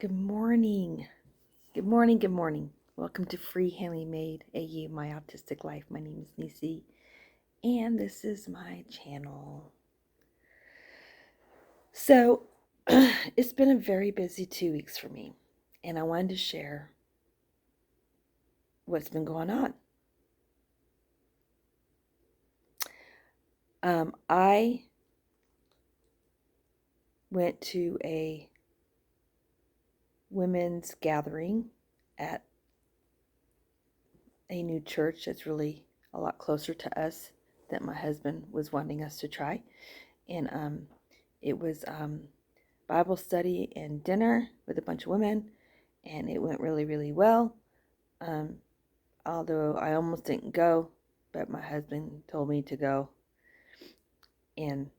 Good morning. Good morning. Good morning. Welcome to Free Handly Made AU, My Autistic Life. My name is Nisi, and this is my channel. So, it's been a very busy 2 weeks for me, and I wanted to share what's been going on. I went to a women's gathering at a new church that's really a lot closer to us that my husband was wanting us to try. And it was Bible study and dinner with a bunch of women, and it went really, really well. Although I almost didn't go, but my husband told me to go. And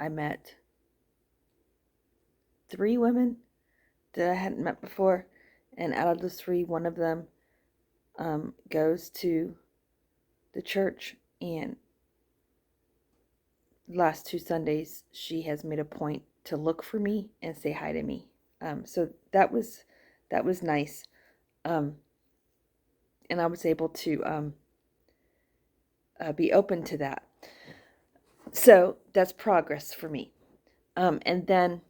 I met 3 women that I hadn't met before, and out of the 3, one of them goes to the church, and the last 2 Sundays she has made a point to look for me and say hi to me. So that was nice, and I was able to be open to that. So that's progress for me. And then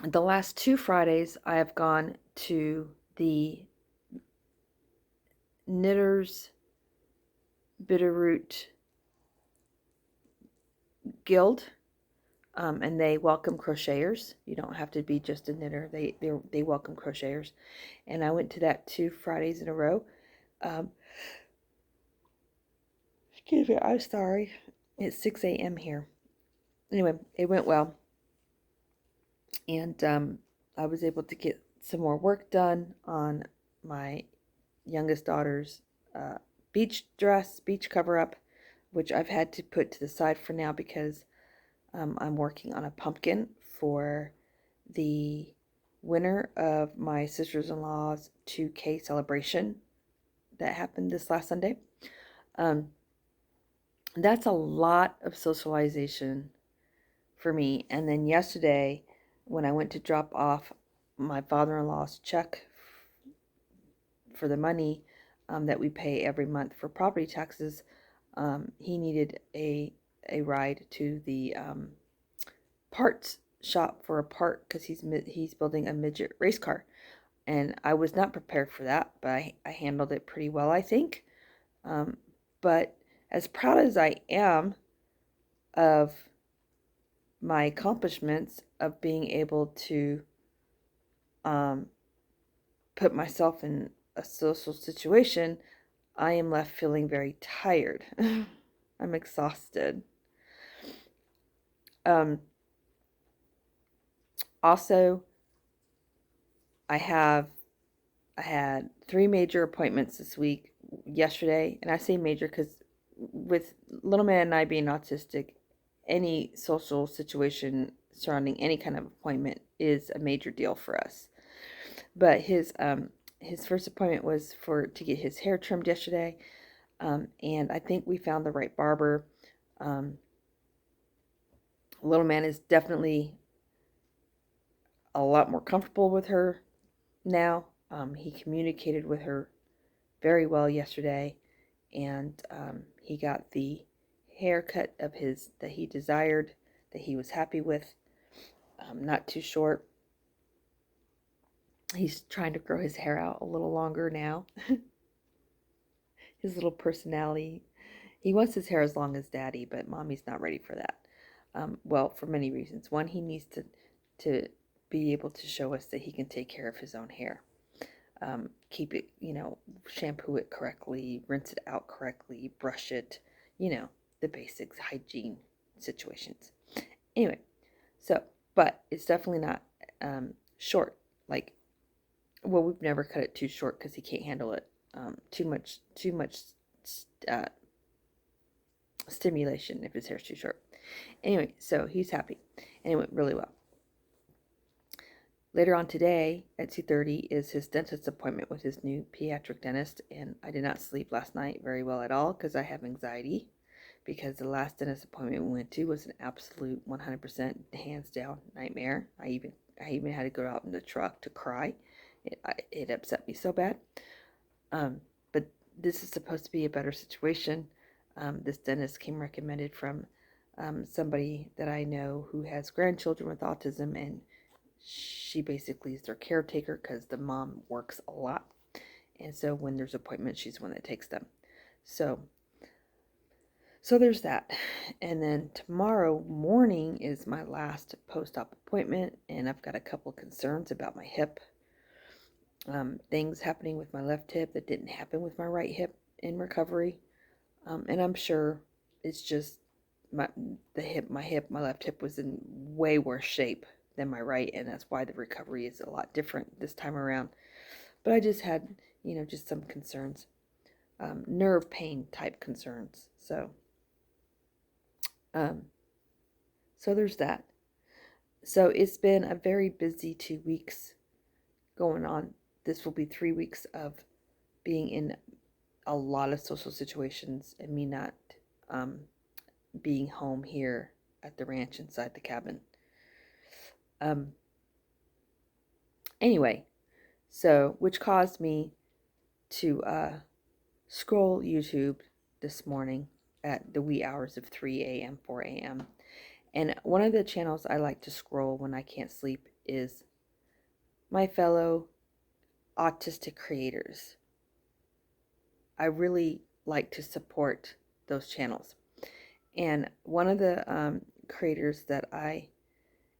the last 2 Fridays, I have gone to the Knitters Bitterroot Guild, and they welcome crocheters. You don't have to be just a knitter. They welcome crocheters, and I went to that 2 Fridays in a row. Excuse me, I'm sorry. It's 6 a.m. here. Anyway, it went well, and I was able to get some more work done on my youngest daughter's beach cover-up, which I've had to put to the side for now because I'm working on a pumpkin for the winner of my sister-in-law's 2K celebration that happened this last Sunday. That's a lot of socialization for me. And then yesterday, when I went to drop off my father-in-law's check for the money that we pay every month for property taxes, he needed a ride to the parts shop for a part because he's building a midget race car, and I was not prepared for that, but I handled it pretty well, I think. But as proud as I am of my accomplishments of being able to put myself in a social situation, I am left feeling very tired. I'm exhausted. Also, I had 3 major appointments this week. Yesterday, and I say major because with little man and I being autistic, any social situation surrounding any kind of appointment is a major deal for us. But his first appointment was to get his hair trimmed yesterday, and I think we found the right barber. Little man is definitely a lot more comfortable with her now. He communicated with her very well yesterday, and he got the haircut of his that he desired, that he was happy with. Not too short. He's trying to grow his hair out a little longer now. His little personality. He wants his hair as long as Daddy, but Mommy's not ready for that. Well, for many reasons. One, he needs to be able to show us that he can take care of his own hair. Keep it, shampoo it correctly, rinse it out correctly, brush it, the basics, hygiene situations. Anyway, but it's definitely not short. We've never cut it too short because he can't handle it. Too much stimulation if his hair's too short. Anyway, so he's happy, and it went really well. Later on today at 2:30 is his dentist appointment with his new pediatric dentist, and I did not sleep last night very well at all because I have anxiety because the last dentist appointment we went to was an absolute 100% hands down nightmare. I even had to go out in the truck to cry. It upset me so bad. But this is supposed to be a better situation. This dentist came recommended from somebody that I know who has grandchildren with autism, and she basically is their caretaker because the mom works a lot. And so when there's appointments, she's the one that takes them. So there's that. And then tomorrow morning is my last post-op appointment, and I've got a couple concerns about my hip. Things happening with my left hip that didn't happen with my right hip in recovery. And I'm sure it's just my left hip was in way worse shape than my right, and that's why the recovery is a lot different this time around. But I just had, just some concerns, nerve pain type concerns. So there's that. So it's been a very busy 2 weeks going on. This will be 3 weeks of being in a lot of social situations and me not being home here at the ranch inside the cabin. Anyway, so which caused me to scroll YouTube this morning at the wee hours of 3 a.m., 4 a.m. And one of the channels I like to scroll when I can't sleep is my fellow autistic creators. I really like to support those channels. And one of the creators that I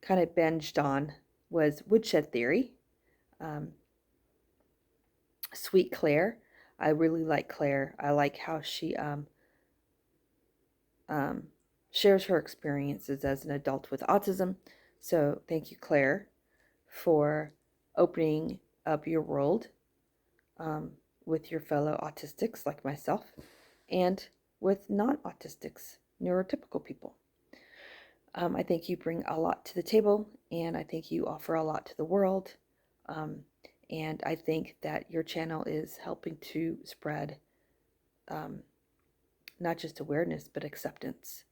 kind of binged on was Woodshed Theory. Sweet Claire. I really like Claire. I like how she shares her experiences as an adult with autism. So thank you, Claire, for opening up your world with your fellow autistics like myself and with non-autistics, neurotypical people. I think you bring a lot to the table, and I think you offer a lot to the world. And I think that your channel is helping to spread not just awareness, but acceptance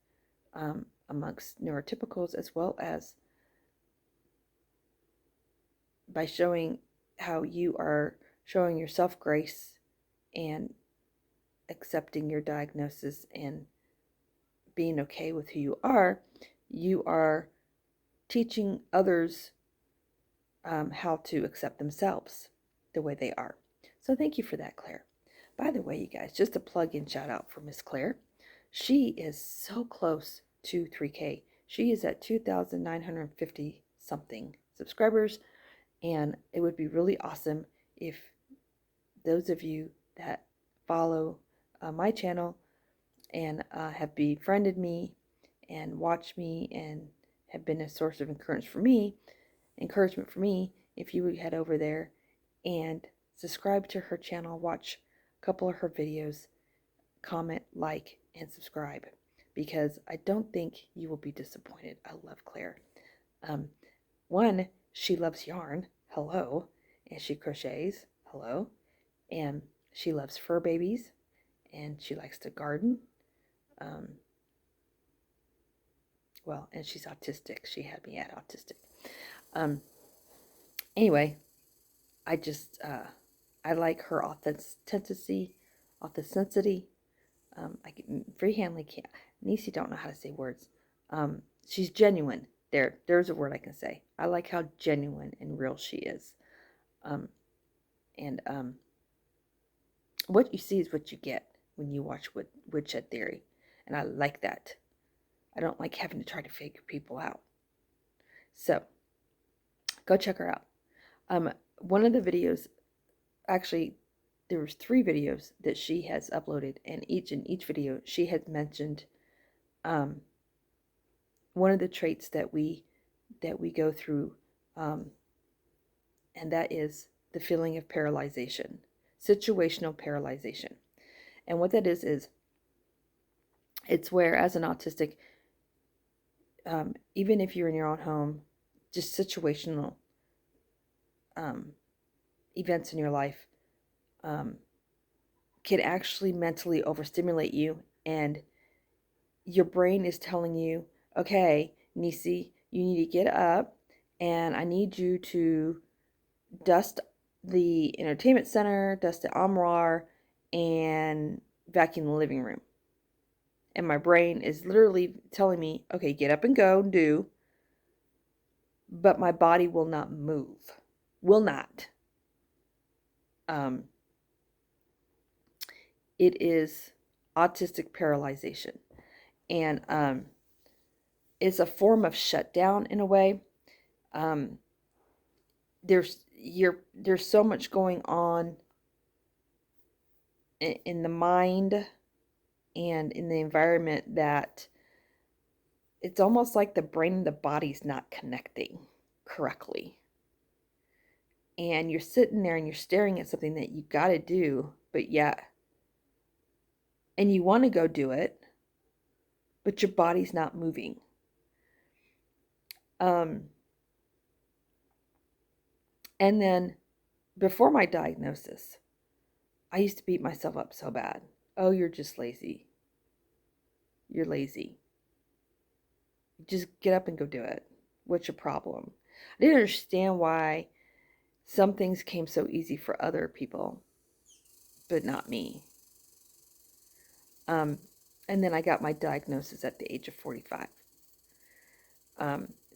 amongst neurotypicals, as well as by showing how you are showing yourself grace and accepting your diagnosis and being okay with who you are teaching others how to accept themselves the way they are. So thank you for that, Claire. By the way, you guys, just a plug-in shout out for Miss Claire. She is so close to 3K. She is at 2,950 something subscribers, and it would be really awesome if those of you that follow my channel and have befriended me and watched me and have been a source of encouragement for me, if you would head over there and subscribe to her channel, watch a couple of her videos, comment, like, and subscribe, because I don't think you will be disappointed. I love Claire. One, she loves yarn, hello, and she crochets, hello, and she loves fur babies, and she likes to garden. And she's autistic. She had me at autistic. Anyway, I just, I like her authenticity. Freehandly can't. Nisi don't know how to say words. She's genuine. There's a word I can say. I like how genuine and real she is. What you see is what you get when you watch Woodshed Theory, and I like that. I don't like having to try to figure people out. So, go check her out. One of the videos, actually, there was 3 videos that she has uploaded, and in each video she has mentioned one of the traits that we go through, and that is the feeling of paralyzation, situational paralyzation. And what that is it's where, as an autistic, even if you're in your own home, just situational events in your life can actually mentally overstimulate you and your brain is telling you, okay, Nisi, you need to get up and I need you to dust the entertainment center, dust the armoire, and vacuum the living room. And my brain is literally telling me, okay, get up and go and do, but my body will not move. Will not. It is autistic paralyzation. And it's a form of shutdown in a way. There's so much going on in the mind and in the environment that it's almost like the brain and the body's not connecting correctly. And you're sitting there and you're staring at something that you got to do, but yet, and you want to go do it, but your body's not moving. And then before my diagnosis, I used to beat myself up so bad. Oh, you're just lazy. You're lazy. Just get up and go do it. What's your problem? I didn't understand why some things came so easy for other people, but not me. And then I got my diagnosis at the age of 45.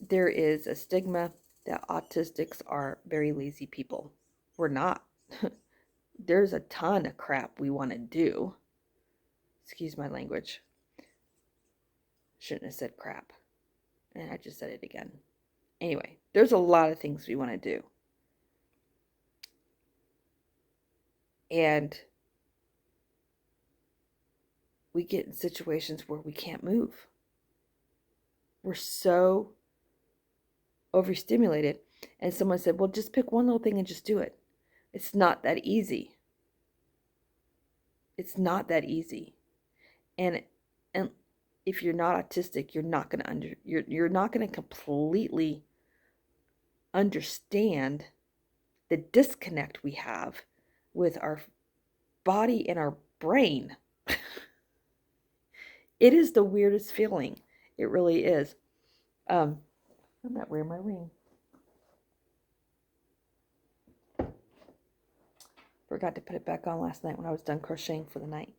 There is a stigma that autistics are very lazy people. We're not. There's a ton of crap we want to do. Excuse my language. Shouldn't have said crap. And I just said it again. Anyway, there's a lot of things we want to do. And we get in situations where we can't move. We're so overstimulated. And someone said, well, just pick one little thing and just do it. It's not that easy. It's not that easy. And if you're not autistic, you're not going to completely understand the disconnect we have with our body and our brain. It is the weirdest feeling. It really is. I'm not wearing my ring. Forgot to put it back on last night when I was done crocheting for the night.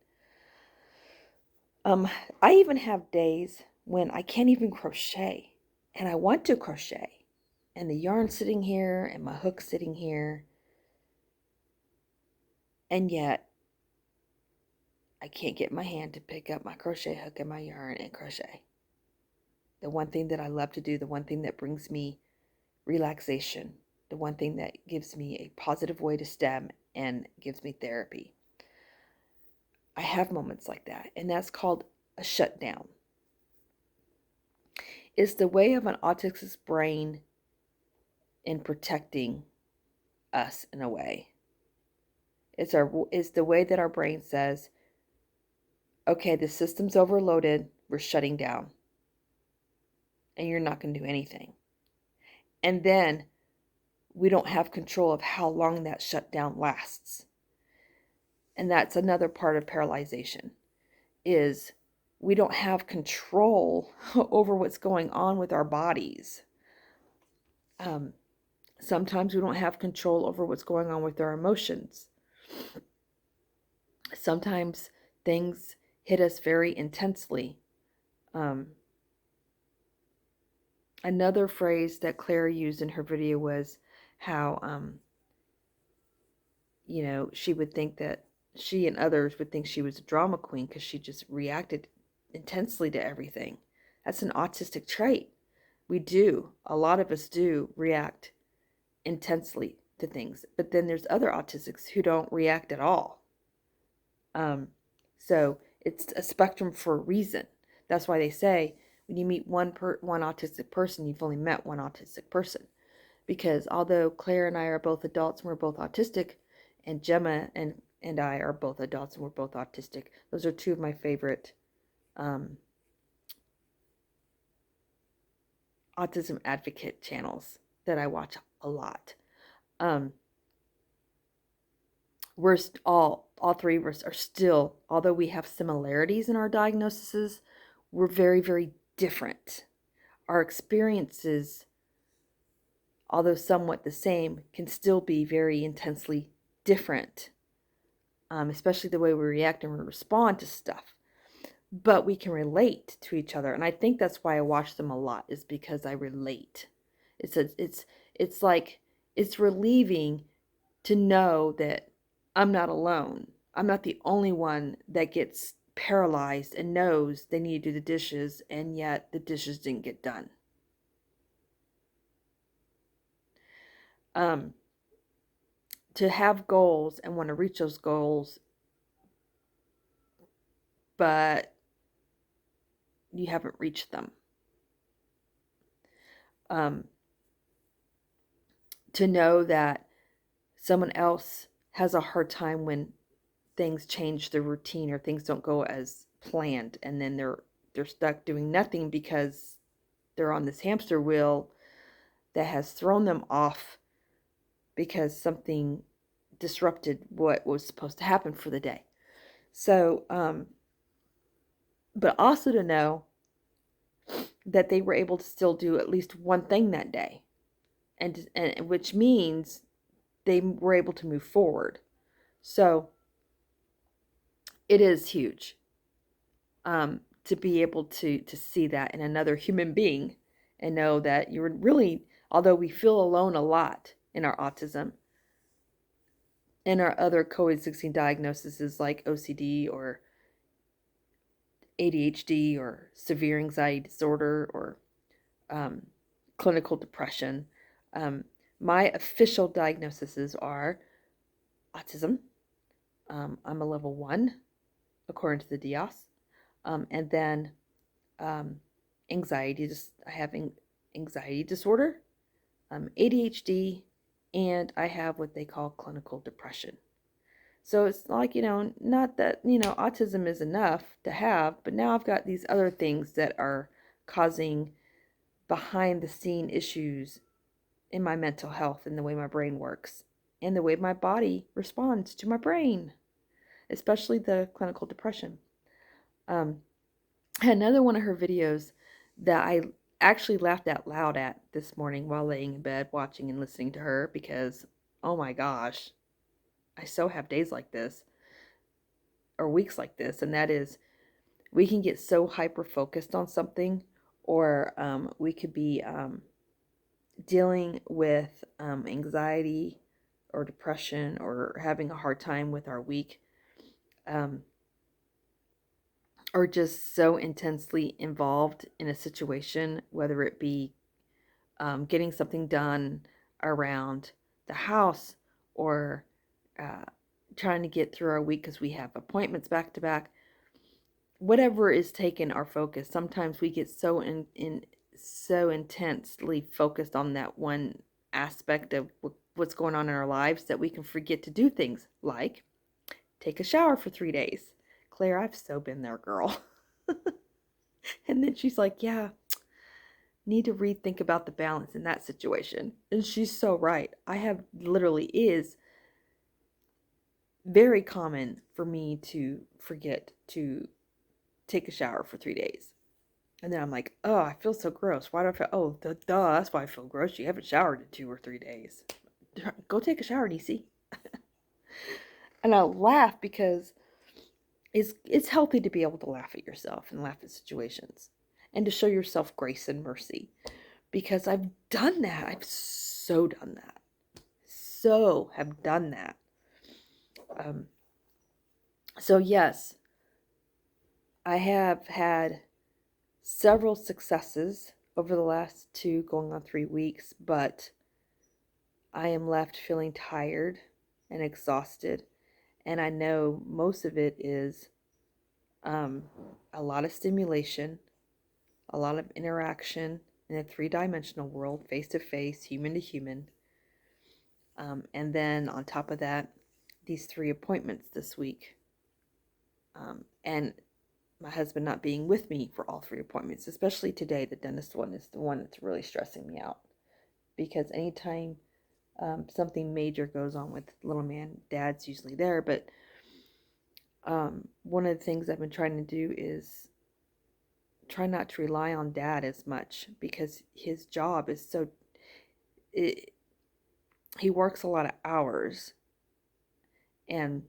I even have days when I can't even crochet, and I want to crochet, and the yarn's sitting here and my hook's sitting here, and yet I can't get my hand to pick up my crochet hook and my yarn and crochet. The one thing that I love to do, the one thing that brings me relaxation, the one thing that gives me a positive way to stem and gives me therapy. I have moments like that, and that's called a shutdown. It's the way of an autistic's brain in protecting us in a way. It's the way that our brain says, okay, the system's overloaded, we're shutting down. And you're not going to do anything. And then we don't have control of how long that shutdown lasts. And that's another part of paralyzation, is we don't have control over what's going on with our bodies. Sometimes we don't have control over what's going on with our emotions. Sometimes things hit us very intensely. Another phrase that Claire used in her video was how, she would think that she and others would think she was a drama queen because she just reacted intensely to everything. That's an autistic trait. We do. A lot of us do react intensely to things. But then there's other autistics who don't react at all. So it's a spectrum for a reason. That's why they say when you meet one autistic person, you've only met one autistic person. Because although Claire and I are both adults and we're both autistic, and Gemma and I are both adults and we're both autistic, those are two of my favorite autism advocate channels that I watch a lot. We're all three of us are still, although we have similarities in our diagnoses, we're very, very different. Our experiences, although somewhat the same, can still be very intensely different, especially the way we react and we respond to stuff. But we can relate to each other, and I think that's why I watch them a lot, is because I relate. It's like it's relieving to know that I'm not alone. I'm not the only one that gets paralyzed and knows they need to do the dishes, and yet the dishes didn't get done. To have goals and want to reach those goals, but you haven't reached them. To know that someone else has a hard time when things change their routine or things don't go as planned, and then they're stuck doing nothing because they're on this hamster wheel that has thrown them off because something disrupted what was supposed to happen for the day. So, but also to know that they were able to still do at least one thing that day, and which means they were able to move forward. So it is huge, to be able to see that in another human being, and know that you're really, although we feel alone a lot in our autism and our other coexisting diagnoses like OCD or ADHD or severe anxiety disorder or clinical depression. My official diagnoses are autism. I'm a level 1 according to the DIAS. And then anxiety. I have anxiety disorder, ADHD, and I have what they call clinical depression. So it's like, not that, autism is enough to have, but now I've got these other things that are causing behind the scene issues in my mental health and the way my brain works and the way my body responds to my brain, especially the clinical depression. I had another one of her videos that I actually laughed out loud at this morning while laying in bed watching and listening to her, because, oh my gosh, I so have days like this or weeks like this, and that is, we can get so hyper focused on something, or we could be dealing with anxiety or depression or having a hard time with our week, or just so intensely involved in a situation, whether it be getting something done around the house, or trying to get through our week because we have appointments back to back. Whatever is taking our focus, sometimes we get so so intensely focused on that one aspect of what's going on in our lives that we can forget to do things like take a shower for 3 days. Claire, I've so been there, girl. And then she's like, yeah, need to rethink about the balance in that situation. And she's so right. I have literally, is very common for me to forget to take a shower for 3 days. And then I'm like, oh, I feel so gross. Why do I feel, oh, duh, that's why I feel gross. You haven't showered in 2 or 3 days. Go take a shower, DC. And I laugh because it's healthy to be able to laugh at yourself and laugh at situations and to show yourself grace and mercy, because I've done that. I've so done that. So have done that. So yes, I have had several successes over the last 2 going on 3 weeks, but I am left feeling tired and exhausted, and I know most of it is a lot of stimulation, a lot of interaction in a 3-dimensional world, face to face, human to human, and then on top of that, these 3 appointments this week, and my husband not being with me for all 3 appointments, especially today. The dentist one is the one that's really stressing me out, because anytime something major goes on with little man, Dad's usually there. But one of the things I've been trying to do is try not to rely on Dad as much because his job is so, he works a lot of hours, and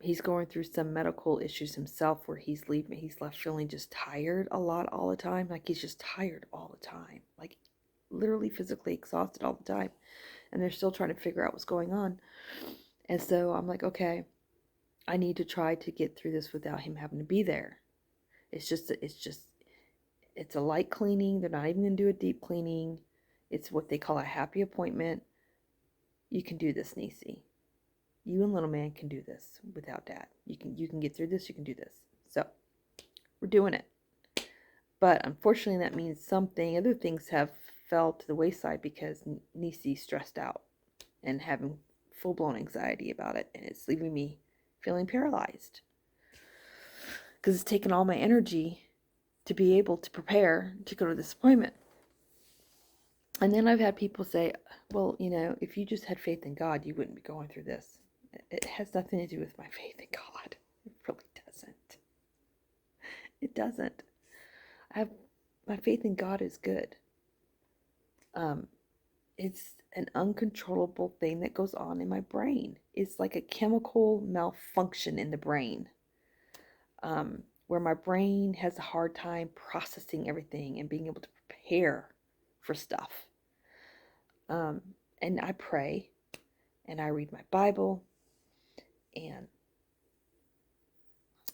he's going through some medical issues himself where he's left feeling just tired a lot all the time. Like he's just tired all the time, like literally physically exhausted all the time. And they're still trying to figure out what's going on. And so I'm like, okay, I need to try to get through this without him having to be there. It's a light cleaning. They're not even going to do a deep cleaning. It's what they call a happy appointment. You can do this, Nisi. You and little man can do this without Dad. You can get through this. You can do this. So we're doing it. But unfortunately, that means other things have fell to the wayside because Nisi's stressed out and having full-blown anxiety about it, and it's leaving me feeling paralyzed because it's taken all my energy to be able to prepare to go to this appointment. And then I've had people say, well, if you just had faith in God, you wouldn't be going through this. It has nothing to do with my faith in God. It really doesn't. It doesn't. My faith in God is good. It's an uncontrollable thing that goes on in my brain. It's like a chemical malfunction in the brain, where my brain has a hard time processing everything and being able to prepare for stuff. And I pray, and I read my Bible, and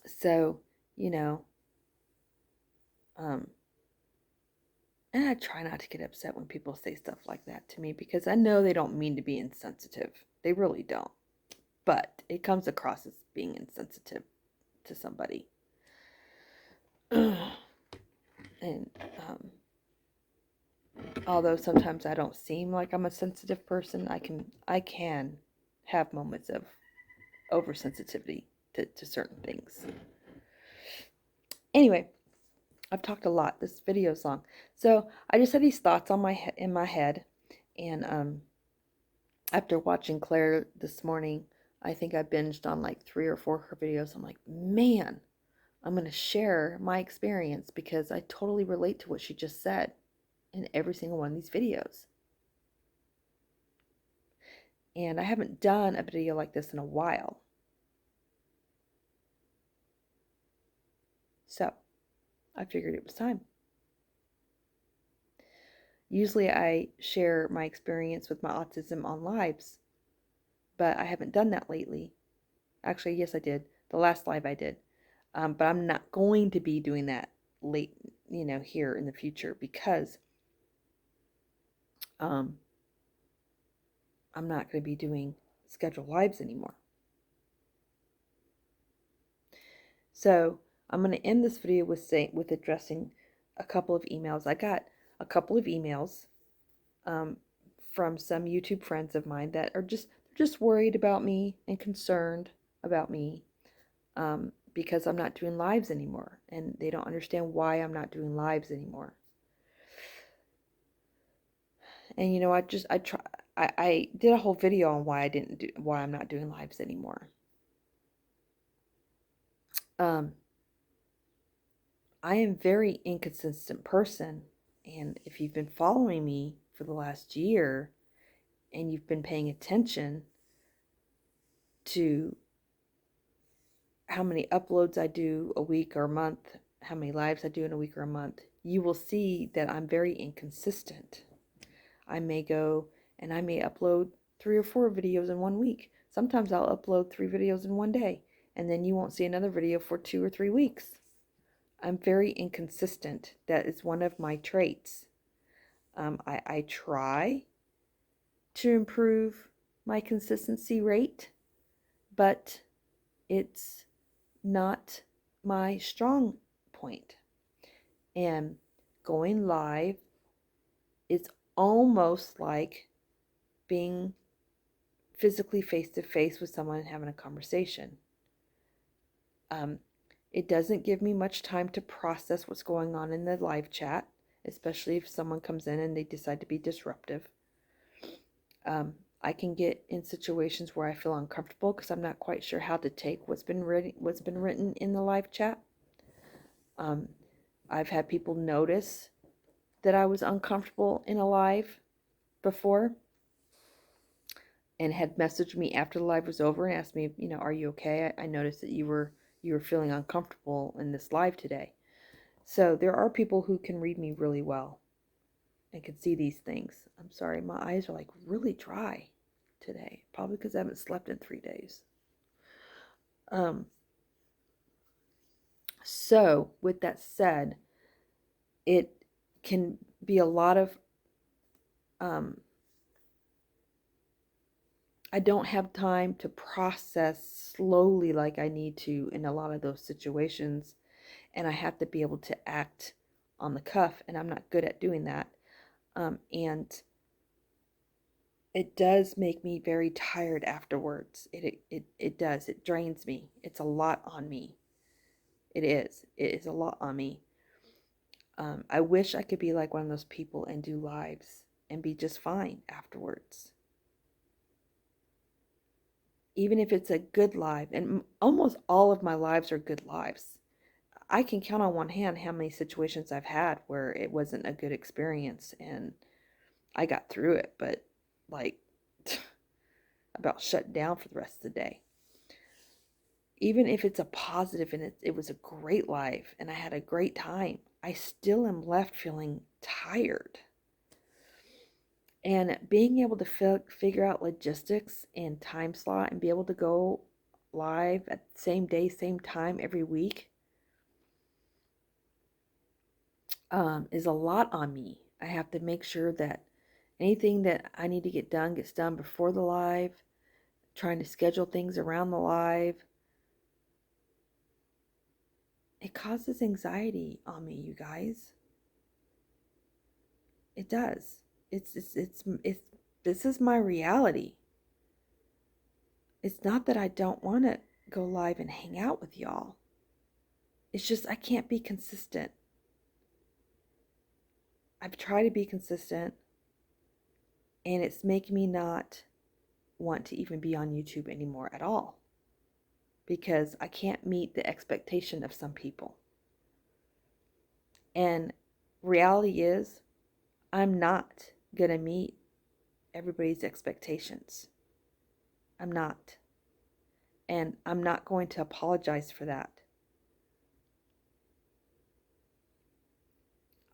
so, and I try not to get upset when people say stuff like that to me because I know they don't mean to be insensitive. They really don't. But it comes across as being insensitive to somebody. And although sometimes I don't seem like I'm a sensitive person, I can have moments of oversensitivity to certain things. Anyway, I've talked a lot. This video's long. So I just had these thoughts in my head, and after watching Claire this morning, I think I binged on like 3 or 4 her videos. I'm like, man, I'm going to share my experience because I totally relate to what she just said in every single one of these videos. And I haven't done a video like this in a while. So I figured it was time. Usually I share my experience with my autism on lives, but I haven't done that lately. Actually, yes, I did. The last live I did. But I'm not going to be doing that here in the future because I'm not going to be doing scheduled lives anymore. So I'm going to end this video with addressing a couple of emails. I got a couple of emails from some YouTube friends of mine that are just worried about me and concerned about me because I'm not doing lives anymore, and they don't understand why I'm not doing lives anymore. And I did a whole video on why I'm not doing lives anymore. I am a very inconsistent person, and if you've been following me for the last year and you've been paying attention to how many uploads I do a week or a month, how many lives I do in a week or a month, you will see that I'm very inconsistent. I may go and I may upload 3 or 4 videos in 1 week. Sometimes I'll upload 3 videos in 1 day, and then you won't see another video for 2 or 3 weeks. I'm very inconsistent. That is one of my traits. I try to improve my consistency rate, but it's not my strong point. And going live is almost like being physically face-to-face with someone and having a conversation. It doesn't give me much time to process what's going on in the live chat, especially if someone comes in and they decide to be disruptive. I can get in situations where I feel uncomfortable because I'm not quite sure how to take what's been written in the live chat. Um, I've had people notice that I was uncomfortable in a live before and had messaged me after the live was over and asked me, are you okay? I noticed that you were feeling uncomfortable in this live today. So there are people who can read me really well and can see these things. I'm sorry, my eyes are like really dry today, probably because I haven't slept in 3 days. So with that said, it can be a lot of I don't have time to process slowly like I need to in a lot of those situations, and I have to be able to act on the cuff, and I'm not good at doing that. And it does make me very tired afterwards. It does. It drains me. It's a lot on me. It is. It is a lot on me. I wish I could be like one of those people and do lives and be just fine afterwards. Even if it's a good live, and almost all of my lives are good lives. I can count on one hand how many situations I've had where it wasn't a good experience and I got through it, but like about shut down for the rest of the day. Even if it's a positive and it was a great life and I had a great time, I still am left feeling tired. And being able to figure out logistics and time slot and be able to go live at the same day, same time every week is a lot on me. I have to make sure that anything that I need to get done gets done before the live, trying to schedule things around the live. It causes anxiety on me, you guys. It does. It's this is my reality. It's not that I don't want to go live and hang out with y'all. It's just I can't be consistent. I've tried to be consistent, and it's making me not want to even be on YouTube anymore at all, because I can't meet the expectation of some people. And reality is, I'm not going to meet everybody's expectations. I'm not. And I'm not going to apologize for that.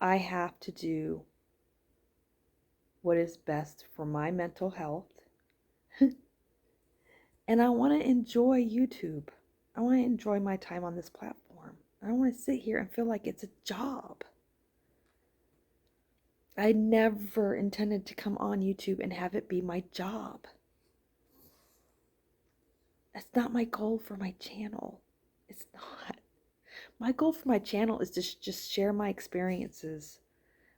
I have to do what is best for my mental health. And I want to enjoy YouTube. I want to enjoy my time on this platform. I don't want to sit here and feel like it's a job. I never intended to come on YouTube and have it be my job. That's not my goal for my channel. It's not. My goal for my channel is to just share my experiences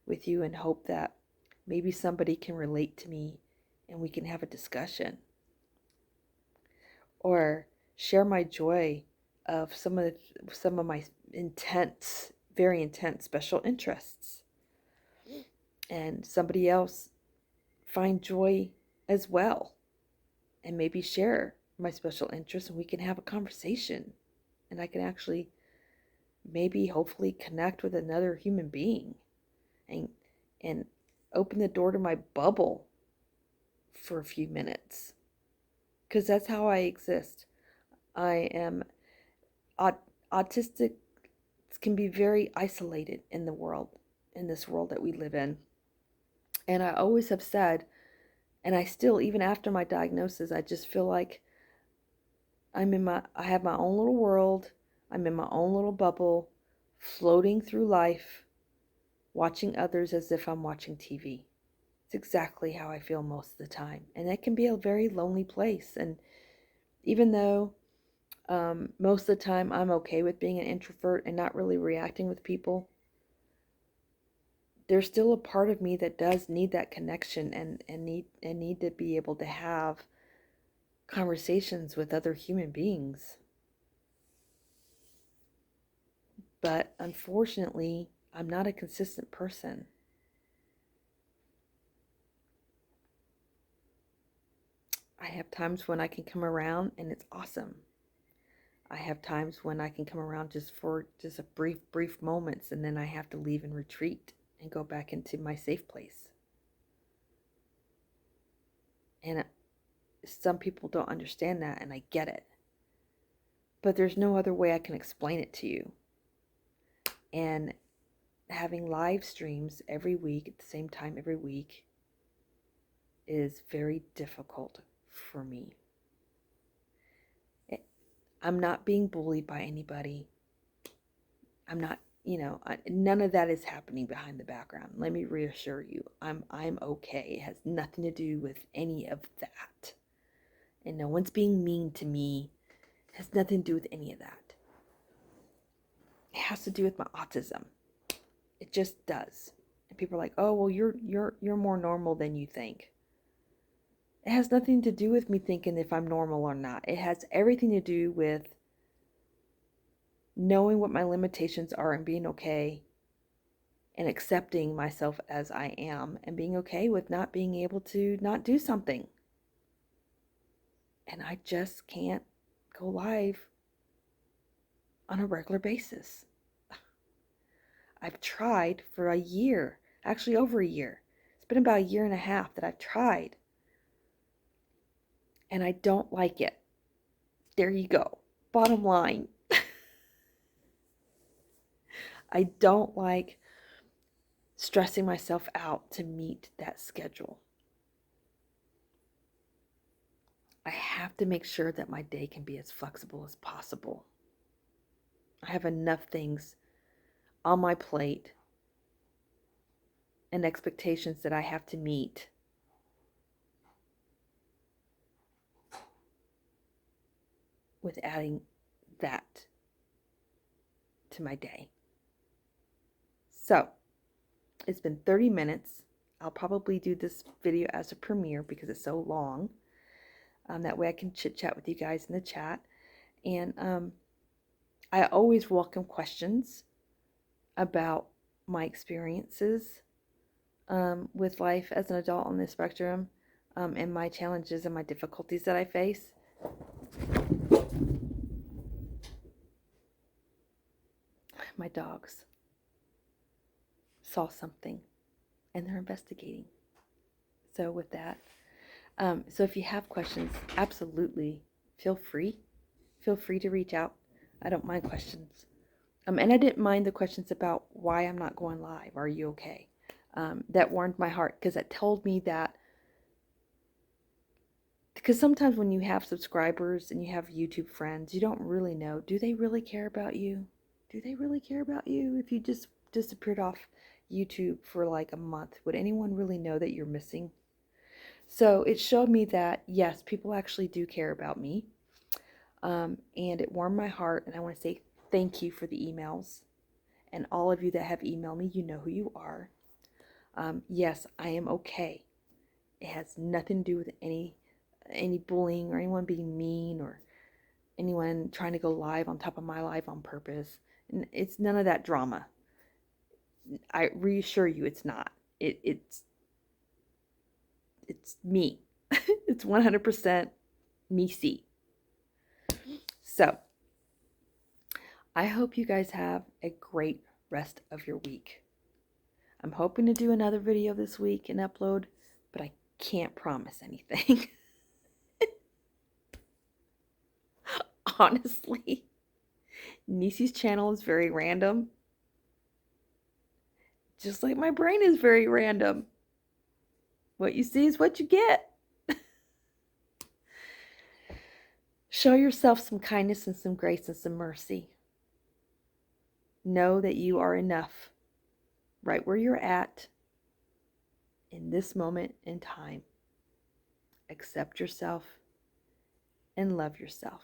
with you and hope that maybe somebody can relate to me and we can have a discussion. Or share my joy of some of my intense, very intense special interests. And somebody else find joy as well and maybe share my special interests and we can have a conversation and I can actually maybe hopefully connect with another human being and open the door to my bubble for a few minutes, because that's how I exist. I am autistic. Can be very isolated in the world, in this world that we live in. And I always have said, and I still, even after my diagnosis, I just feel like I have my own little world. I'm in my own little bubble, floating through life, watching others as if I'm watching TV. It's exactly how I feel most of the time. And that can be a very lonely place. And even though most of the time I'm okay with being an introvert and not really reacting with people, there's still a part of me that does need that connection and need to be able to have conversations with other human beings. But unfortunately, I'm not a consistent person. I have times when I can come around and it's awesome. I have times when I can come around just for just a brief moments, and then I have to leave and retreat and go back into my safe place. And some people don't understand that, and I get it. But there's no other way I can explain it to you. And having live streams every week at the same time every week is very difficult for me. I'm not being bullied by anybody. I'm not, none of that is happening behind the background. Let me reassure you, I'm okay. It has nothing to do with any of that. And no one's being mean to me. It has nothing to do with any of that. It has to do with my autism. It just does. And people are like, "Oh, well, you're more normal than you think." It has nothing to do with me thinking if I'm normal or not. It has everything to do with knowing what my limitations are and being okay and accepting myself as I am and being okay with not being able to not do something. And I just can't go live on a regular basis. I've tried for a year, actually over a year. It's been about a year and a half that I've tried. And I don't like it. There you go. Bottom line. I don't like stressing myself out to meet that schedule. I have to make sure that my day can be as flexible as possible. I have enough things on my plate and expectations that I have to meet with adding that to my day. So, it's been 30 minutes. I'll probably do this video as a premiere because it's so long. That way I can chit-chat with you guys in the chat. And I always welcome questions about my experiences with life as an adult on the spectrum, and my challenges and my difficulties that I face. My dogs saw something and they're investigating. So with that, so if you have questions, absolutely feel free to reach out. I don't mind questions. And I didn't mind the questions about why I'm not going live. Are you okay? That warmed my heart because it told me that, because sometimes when you have subscribers and you have YouTube friends, you don't really know, do they really care about you? Do they really care about you? If you just disappeared off YouTube for like a month, would anyone really know that you're missing? So it showed me that, yes, people actually do care about me. And it warmed my heart. And I want to say thank you for the emails. And all of you that have emailed me, you know who you are. Yes, I am okay. It has nothing to do with any bullying or anyone being mean or anyone trying to go live on top of my life on purpose. And it's none of that drama. I reassure you, it's not. It's me. It's 100% me. See. So, I hope you guys have a great rest of your week. I'm hoping to do another video this week and upload, but I can't promise anything. Honestly, Nisi's channel is very random. Just like my brain is very random. What you see is what you get. Show yourself some kindness and some grace and some mercy. Know that you are enough right where you're at in this moment in time. Accept yourself and love yourself.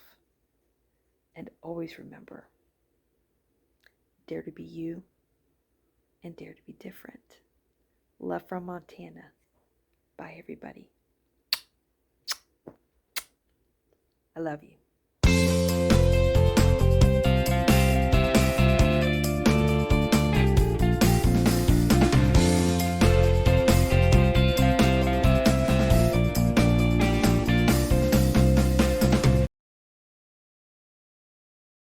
And always remember, dare to be you and dare to be different. Love from Montana. Bye, everybody. I love you.